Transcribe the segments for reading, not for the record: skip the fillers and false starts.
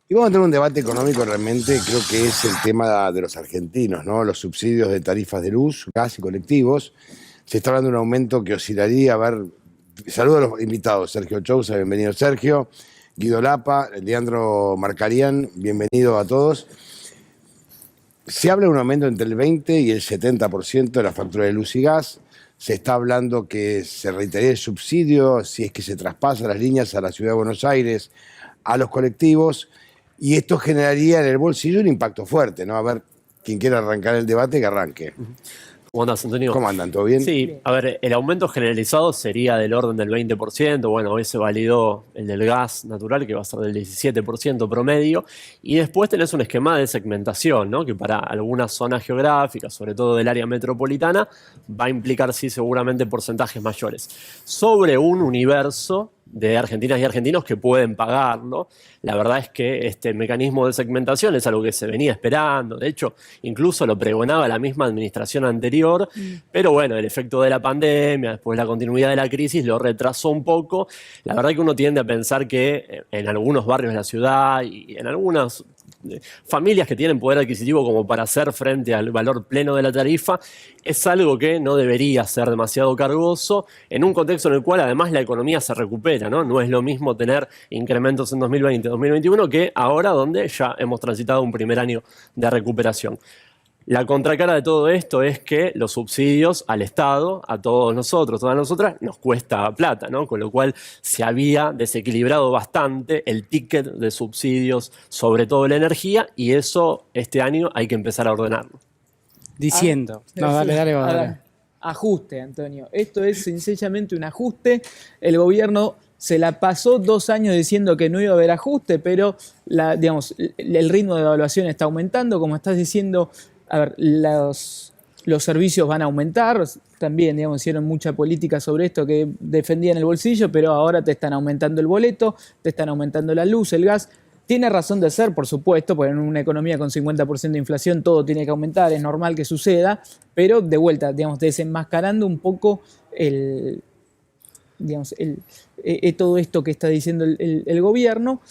Y vamos a tener un debate económico realmente, creo que es el tema de los argentinos, ¿no? Los subsidios de tarifas de luz, gas y colectivos. Se está hablando de un aumento que oscilaría, a ver, saludo a los invitados, Sergio Chousa, bienvenido Sergio, Guido Lapa, Leandro Marcarián, bienvenido a todos. Se habla de un aumento entre el 20 y el 70% de la factura de luz y gas. Se está hablando que se reiteraría el subsidio si es que se traspasa las líneas a la Ciudad de Buenos Aires, a los colectivos. Y esto generaría en el bolsillo un impacto fuerte, ¿no? A ver, quien quiera arrancar el debate, que arranque. ¿Cómo andas, Antonio? ¿Cómo andan? ¿Todo bien? Sí, a ver, el aumento generalizado sería del orden del 20%. Bueno, hoy se validó el del gas natural, que va a ser del 17% promedio. Y después tenés un esquema de segmentación, ¿no? Que para algunas zonas geográficas, sobre todo del área metropolitana, va a implicar, sí, seguramente porcentajes mayores. Sobre un universo de argentinas y argentinos que pueden pagarlo. La verdad es que este mecanismo de segmentación es algo que se venía esperando. De hecho, incluso lo pregonaba la misma administración anterior. Pero bueno, el efecto de la pandemia, después la continuidad de la crisis, lo retrasó un poco. La verdad que uno tiende a pensar que en algunos barrios de la ciudad y en algunas familias que tienen poder adquisitivo como para hacer frente al valor pleno de la tarifa, es algo que no debería ser demasiado cargoso en un contexto en el cual además la economía se recupera, ¿no? No es lo mismo tener incrementos en 2020, 2021 que ahora donde ya hemos transitado un primer año de recuperación. La contracara de todo esto es que los subsidios al Estado, a todos nosotros, todas nosotras, nos cuesta plata, ¿no? Con lo cual se había desequilibrado bastante el ticket de subsidios, sobre todo la energía, y eso este año hay que empezar a ordenarlo. Diciendo. No, dale. Ajuste, Antonio. Esto es sencillamente un ajuste. El gobierno se la pasó 2 años diciendo que no iba a haber ajuste, pero el ritmo de evaluación está aumentando, como estás diciendo. A ver, los servicios van a aumentar, también hicieron mucha política sobre esto que defendían el bolsillo, pero ahora te están aumentando el boleto, te están aumentando la luz, el gas. Tiene razón de ser, por supuesto, porque en una economía con 50% de inflación todo tiene que aumentar, es normal que suceda, pero de vuelta, desenmascarando un poco todo esto que está diciendo el gobierno.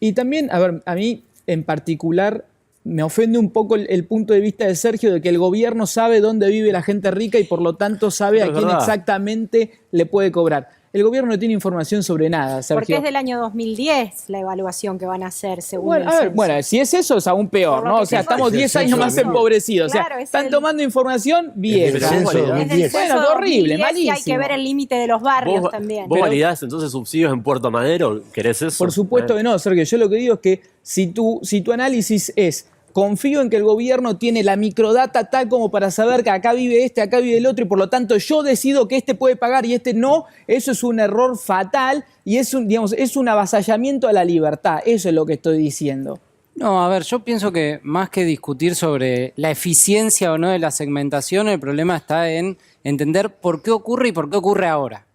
Y también, a ver, a mí en particular me ofende un poco el punto de vista de Sergio de que el gobierno sabe dónde vive la gente rica y por lo tanto sabe a quién exactamente le puede cobrar. El gobierno no tiene información sobre nada, Sergio. Porque es del año 2010 la evaluación que van a hacer, según bueno, el censo. Bueno, si es eso es aún peor, ¿no? O sea, estamos 10 años más empobrecidos. Claro, o sea, están tomando información vieja. Bueno, horrible, malísimo. Y hay que ver el límite de los barrios también. ¿Vos validás entonces subsidios en Puerto Madero? ¿Querés eso? Por supuesto que no, Sergio. Yo lo que digo es que si tu análisis es: confío en que el gobierno tiene la microdata tal como para saber que acá vive este, acá vive el otro, y por lo tanto yo decido que este puede pagar y este no, eso es un error fatal y es un avasallamiento a la libertad. Eso es lo que estoy diciendo. No, a ver, yo pienso que más que discutir sobre la eficiencia o no de la segmentación, el problema está en entender por qué ocurre y por qué ocurre ahora.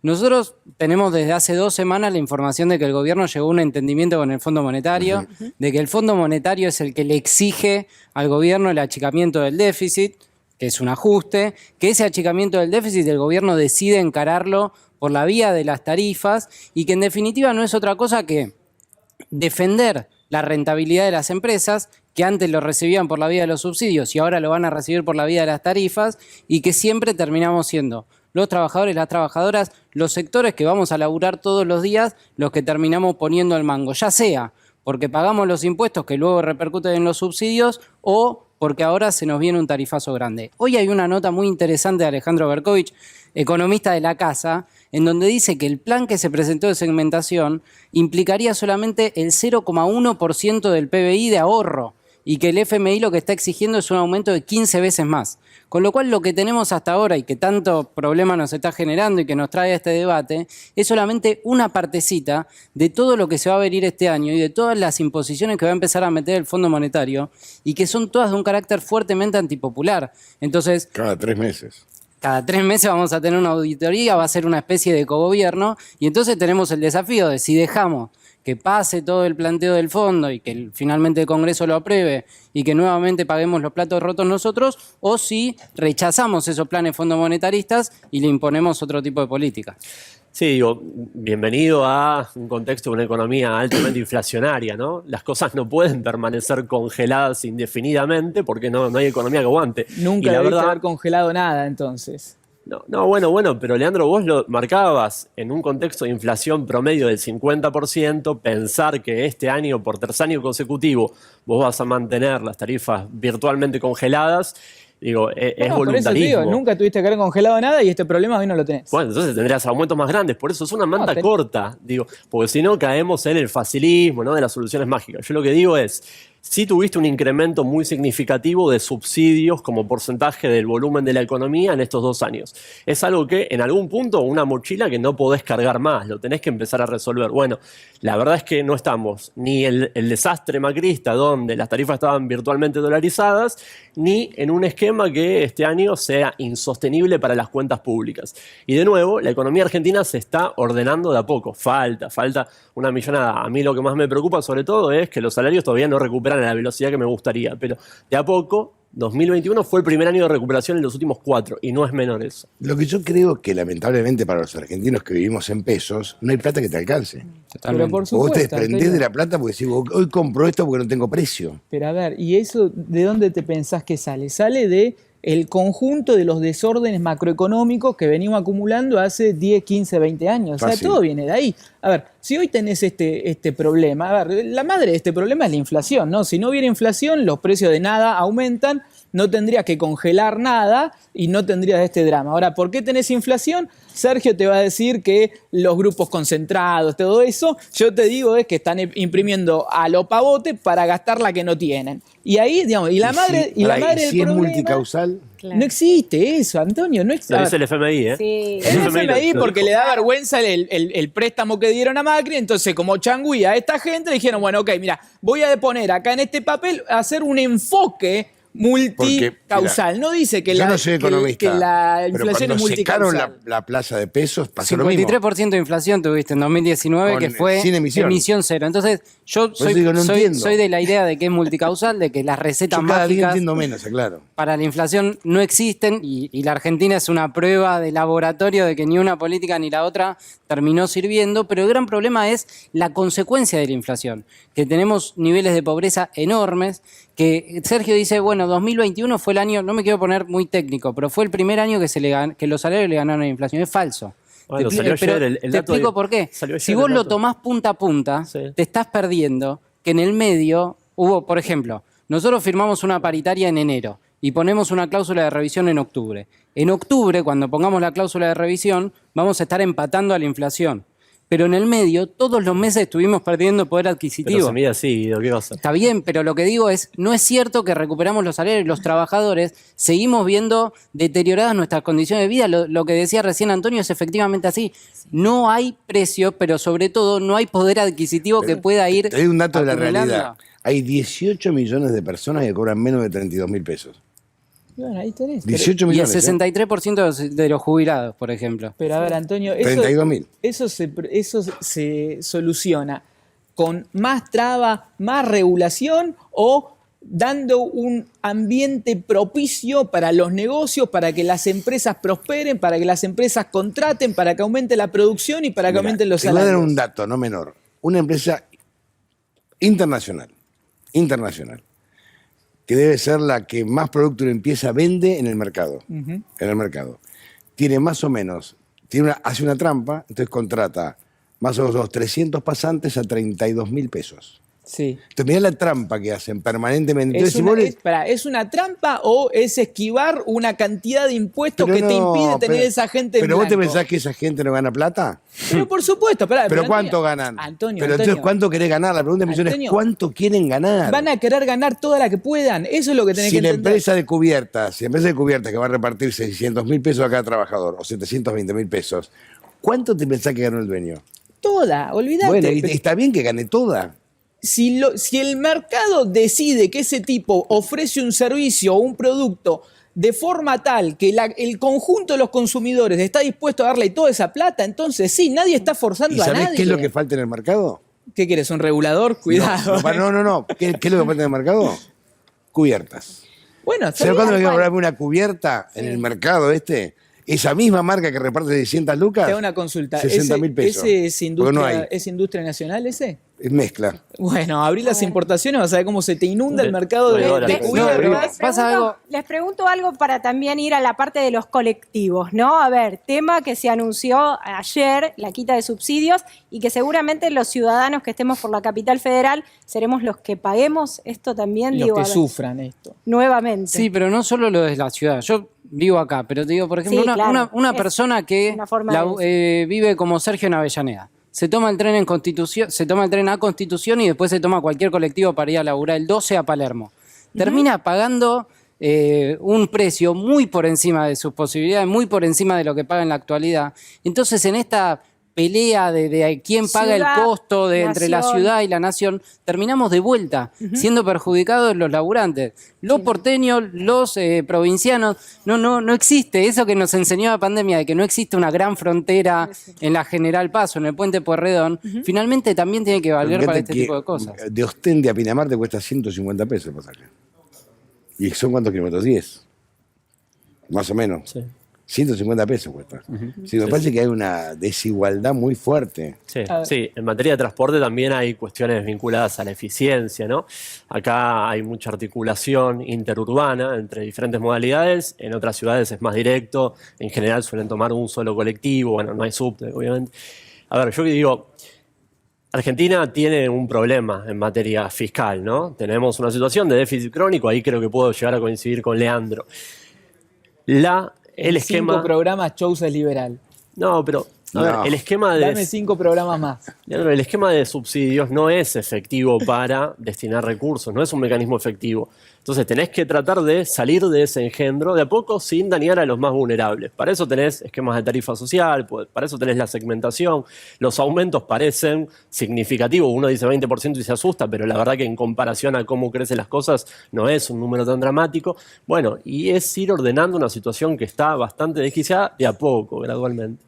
Nosotros tenemos desde hace 2 semanas la información de que el gobierno llegó a un entendimiento con el Fondo Monetario, de que el Fondo Monetario es el que le exige al gobierno el achicamiento del déficit, que es un ajuste, que ese achicamiento del déficit el gobierno decide encararlo por la vía de las tarifas y que en definitiva no es otra cosa que defender la rentabilidad de las empresas, que antes lo recibían por la vía de los subsidios y ahora lo van a recibir por la vía de las tarifas, y que siempre terminamos siendo los trabajadores, las trabajadoras, los sectores que vamos a laburar todos los días, los que terminamos poniendo el mango, ya sea porque pagamos los impuestos que luego repercuten en los subsidios o porque ahora se nos viene un tarifazo grande. Hoy hay una nota muy interesante de Alejandro Berkovich, economista de la Casa, en donde dice que el plan que se presentó de segmentación implicaría solamente el 0,1% del PBI de ahorro y que el FMI lo que está exigiendo es un aumento de 15 veces más. Con lo cual lo que tenemos hasta ahora y que tanto problema nos está generando y que nos trae a este debate es solamente una partecita de todo lo que se va a venir este año y de todas las imposiciones que va a empezar a meter el Fondo Monetario y que son todas de un carácter fuertemente antipopular. Entonces, cada 3 meses. Cada 3 meses vamos a tener una auditoría, va a ser una especie de cogobierno y entonces tenemos el desafío de si dejamos que pase todo el planteo del fondo y que finalmente el Congreso lo apruebe y que nuevamente paguemos los platos rotos nosotros, o si rechazamos esos planes fondomonetaristas y le imponemos otro tipo de política. Sí, digo, bienvenido a un contexto de una economía altamente inflacionaria, ¿no? Las cosas no pueden permanecer congeladas indefinidamente porque no hay economía que aguante. Nunca Y la debiste verdad, haber congelado nada, entonces. no, bueno, pero Leandro, vos lo marcabas en un contexto de inflación promedio del 50%, pensar que este año, por tercer año consecutivo, vos vas a mantener las tarifas virtualmente congeladas, digo, es No, por eso te voluntarismo. digo, nunca tuviste que haber congelado nada y este problema hoy no lo tenés. Bueno, entonces tendrías aumentos más grandes, por eso es una manta No, corta, digo, porque si no caemos en el facilismo, ¿no? De las soluciones mágicas. Yo lo que digo es, si tuviste un incremento muy significativo de subsidios como porcentaje del volumen de la economía en estos 2 años. Es algo que en algún punto, una mochila que no podés cargar más, lo tenés que empezar a resolver. Bueno, la verdad es que no estamos ni el desastre macrista donde las tarifas estaban virtualmente dolarizadas, ni en un esquema que este año sea insostenible para las cuentas públicas. Y de nuevo, la economía argentina se está ordenando de a poco. Falta una millonada. A mí lo que más me preocupa sobre todo es que los salarios todavía no recuperan a la velocidad que me gustaría, pero de a poco, 2021 fue el primer año de recuperación en los últimos 4 y no es menor eso. Lo que yo creo que lamentablemente para los argentinos que vivimos en pesos, no hay plata que te alcance. Pero por Vos supuesto. te desprendés Antonio. de la plata porque decís, hoy compro esto porque no tengo precio. Pero a ver, ¿y eso de dónde te pensás que sale? Sale de el conjunto de los desórdenes macroeconómicos que venimos acumulando hace 10, 15, 20 años. O sea, Fácil. todo viene de ahí. A ver, si hoy tenés este problema, a ver, la madre de este problema es la inflación, ¿no? Si no hubiera inflación, los precios de nada aumentan, no tendrías que congelar nada y no tendrías este drama. Ahora, ¿por qué tenés inflación? Sergio te va a decir que los grupos concentrados, todo eso, yo te digo es que están imprimiendo a lo pavote para gastar la que no tienen. Y ahí, digamos, y la madre, si, y la pará, madre y del si es problema, multicausal, Claro. no existe eso, Antonio, no existe. Lo dice el FMI, ¿eh? Sí. El El FMI lo porque dijo. le da vergüenza el préstamo que dieron a Macri, entonces como changüí a esta gente le dijeron, bueno, ok, mira, voy a poner acá en este papel, hacer un enfoque multicausal. No dice que yo la, no soy economista, que la pero inflación cuando es multicausal. secaron la plaza de pesos, pasó lo mismo. 53% de inflación tuviste en 2019, que fue sin emisión. cero. Entonces, yo eso digo, no entiendo. soy de la idea de que es multicausal, de que las recetas Yo cada día mágicas entiendo menos, claro. para la inflación no existen y la Argentina es una prueba de laboratorio de que ni una política ni la otra terminó sirviendo, pero el gran problema es la consecuencia de la inflación, que tenemos niveles de pobreza enormes, que Sergio dice, bueno, 2021 fue el año, no me quiero poner muy técnico, pero fue el primer año que los salarios le ganaron a la inflación. Es falso. Bueno, Te salió pero ayer el te dato explico de- por qué. salió ayer Si el vos lo dato. tomás punta a punta, Sí. te estás perdiendo que en el medio hubo, por ejemplo, nosotros firmamos una paritaria en enero y ponemos una cláusula de revisión en octubre. En octubre, cuando pongamos la cláusula de revisión, vamos a estar empatando a la inflación. Pero en el medio, todos los meses estuvimos perdiendo poder Pero adquisitivo. se mide así, Guido, ¿qué va a hacer? Está bien, pero lo que digo es, no es cierto que recuperamos los salarios. Los trabajadores seguimos viendo deterioradas nuestras condiciones de vida. Lo que decía recién Antonio es efectivamente así. No hay precio, pero sobre todo no hay poder adquisitivo que pueda ir Te doy un dato de la acumulando. realidad. Hay 18 millones de personas que cobran menos de 32.000 pesos. Bueno, ahí tenés. 18 Y el millones. 63% de los jubilados, por ejemplo. Pero a ver, Antonio, eso, 32.000. eso se soluciona con más traba, más regulación o dando un ambiente propicio para los negocios, para que las empresas prosperen, para que las empresas contraten, para que aumente la producción y para que Mirá, aumenten los te voy a dar salarios. un dato, no menor. Una empresa internacional, que debe ser la que más producto de limpieza vende en el mercado. En el mercado. Tiene más o menos, hace una trampa, entonces contrata más o menos 300 pasantes a 32.000 pesos. Sí. Entonces mirá la trampa que hacen permanentemente. Entonces, si vos le- ¿Es una trampa o es esquivar una cantidad de impuestos Pero que te no, impide tener pero- esa gente en Pero vos te blanco? pensás que esa gente no gana plata. Pero por supuesto, pará, ¿Pero Antonio, cuánto ganan? Antonio, Pero Antonio, entonces, ¿cuánto querés ganar? La pregunta de millón es Antonio, ¿cuánto quieren ganar? van a querer ganar toda la que puedan. Eso es lo que tenés Si que la entender. empresa de cubiertas, que va a repartir 600.000 pesos a cada trabajador o 720.000 pesos, ¿cuánto te pensás que ganó el dueño? Toda, olvídate. Bueno, y Pero está bien que gane toda. si el mercado decide que ese tipo ofrece un servicio o un producto de forma tal que el conjunto de los consumidores está dispuesto a darle toda esa plata, entonces sí, nadie está ¿Y forzando a sabés nadie. qué es lo que falta en el mercado? ¿Qué quieres? ¿Un regulador? Cuidado. No. ¿Qué es lo que pone en el mercado? Cubiertas. Bueno, está ¿Sabes bien. cuándo me voy a comprarme una cubierta en el mercado este? Esa misma marca que reparte 600 lucas. Te hago una consulta. 60.000 pesos. ¿Ese es Porque no industria, hay. es industria nacional ese? Es mezcla. Bueno, abrí las importaciones, vas a ver cómo se te inunda el mercado de de dólares. cubiertas. Pasa algo- Les pregunto algo para también ir a la parte de los colectivos, ¿no? A ver, tema que se anunció ayer, la quita de subsidios, y que seguramente los ciudadanos que estemos por la capital federal seremos los que paguemos esto también, Los digo, que a ver, sufran esto. nuevamente. Sí, pero no solo lo de la ciudad. Yo vivo acá, pero te digo, por ejemplo, Sí, claro. una Es persona que una forma vive como Sergio en Avellaneda. Se toma el tren en Constitución, se toma el tren a Constitución y después se toma cualquier colectivo para ir a laburar el 12 a Palermo. Termina pagando un precio muy por encima de sus posibilidades, muy por encima de lo que paga en la actualidad. Entonces, en esta pelea de quién paga Ciudad, el costo entre la nación. ciudad y la nación, terminamos de vuelta, siendo perjudicados los laburantes. Los porteños, los provincianos, no existe eso que nos enseñó la pandemia, de que no existe una gran frontera en la General Paz o en el Puente Pueyrredón, finalmente también tiene que valer para este tipo de cosas. De Ostende a Pinamar te cuesta 150 pesos el pasaje. ¿Y son cuántos kilómetros? 10. Más o menos. Sí. 150 pesos cuesta. Sí, me parece que hay una desigualdad muy fuerte. Sí, A ver. sí, en materia de transporte también hay cuestiones vinculadas a la eficiencia, ¿no? Acá hay mucha articulación interurbana entre diferentes modalidades, en otras ciudades es más directo, en general suelen tomar un solo colectivo, bueno, no hay subte, obviamente. A ver, yo que digo, Argentina tiene un problema en materia fiscal, ¿no? Tenemos una situación de déficit crónico, ahí creo que puedo llegar a coincidir con Leandro. El esquema... 5 programas, Chousa es liberal. No, pero... A ver, No. el esquema de... Dame 5 programas más. Leandro, el esquema de subsidios no es efectivo para destinar recursos, no es un mecanismo efectivo. Entonces tenés que tratar de salir de ese engendro de a poco sin dañar a los más vulnerables. Para eso tenés esquemas de tarifa social, para eso tenés la segmentación. Los aumentos parecen significativos. Uno dice 20% y se asusta, pero la verdad que en comparación a cómo crecen las cosas no es un número tan dramático. Bueno, y es ir ordenando una situación que está bastante desquiciada de a poco, gradualmente.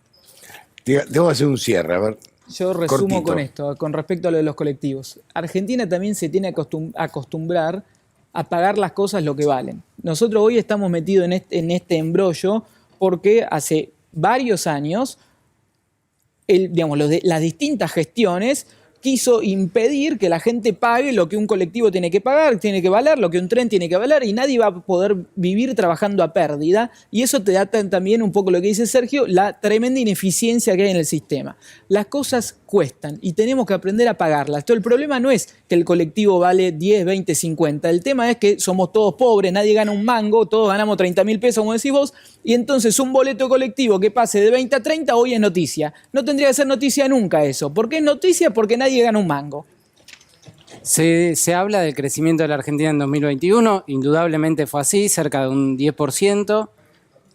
Tengo que hacer un cierre, a ver. Yo resumo Cortito. con esto, con respecto a lo de los colectivos. Argentina también se tiene que acostumbrar a pagar las cosas lo que valen. Nosotros hoy estamos metidos en este embrollo porque hace varios años las distintas gestiones quiso impedir que la gente pague lo que un colectivo tiene que pagar, tiene que valer, lo que un tren tiene que valer, y nadie va a poder vivir trabajando a pérdida. Y eso te da también un poco lo que dice Sergio, la tremenda ineficiencia que hay en el sistema. Las cosas cuestan y tenemos que aprender a pagarlas. Entonces, el problema no es que el colectivo vale 10, 20, 50. El tema es que somos todos pobres, nadie gana un mango, todos ganamos 30.000 pesos, como decís vos, y entonces un boleto colectivo que pase de 20 a 30 hoy es noticia. No tendría que ser noticia nunca eso. ¿Por qué es noticia? Porque nadie gana un mango. Se habla del crecimiento de la Argentina en 2021, indudablemente fue así, cerca de un 10%,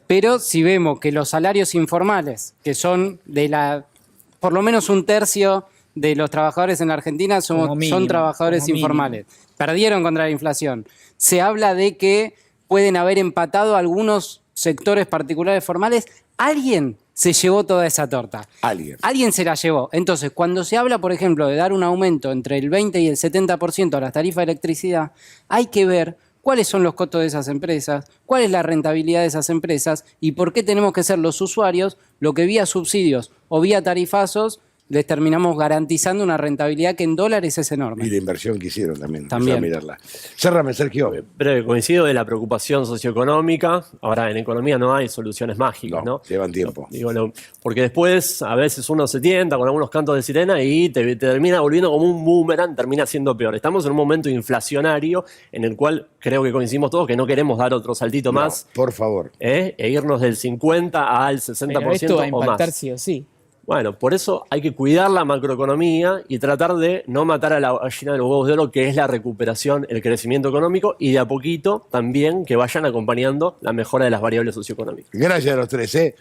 pero si vemos que los salarios informales, que son por lo menos un tercio de los trabajadores en la Argentina Como mínimo, son trabajadores como mínimo. informales, perdieron contra la inflación. Se habla de que pueden haber empatado algunos sectores particulares formales. Alguien se llevó toda esa torta. Alguien se la llevó. Entonces, cuando se habla, por ejemplo, de dar un aumento entre el 20 y el 70% a las tarifas de electricidad, hay que ver cuáles son los costos de esas empresas, cuál es la rentabilidad de esas empresas y por qué tenemos que ser los usuarios lo que vía subsidios o vía tarifazos les terminamos garantizando una rentabilidad que en dólares es enorme. Y la inversión que hicieron también. También. Empezar a mirarla. Cérrame, Sergio. Breve, coincido de la preocupación socioeconómica. Ahora, en economía no hay soluciones mágicas, ¿no? Llevan tiempo. Porque después a veces uno se tienta con algunos cantos de sirena y te termina volviendo como un boomerang, termina siendo peor. Estamos en un momento inflacionario en el cual creo que coincidimos todos que no queremos dar otro saltito más Por favor. e irnos del 50 al 60% Pero esto va a o impactar más. sí o sí. Bueno, por eso hay que cuidar la macroeconomía y tratar de no matar a la gallina de los huevos de oro, que es la recuperación, el crecimiento económico, y de a poquito también que vayan acompañando la mejora de las variables socioeconómicas. Gracias a los tres, ¿eh?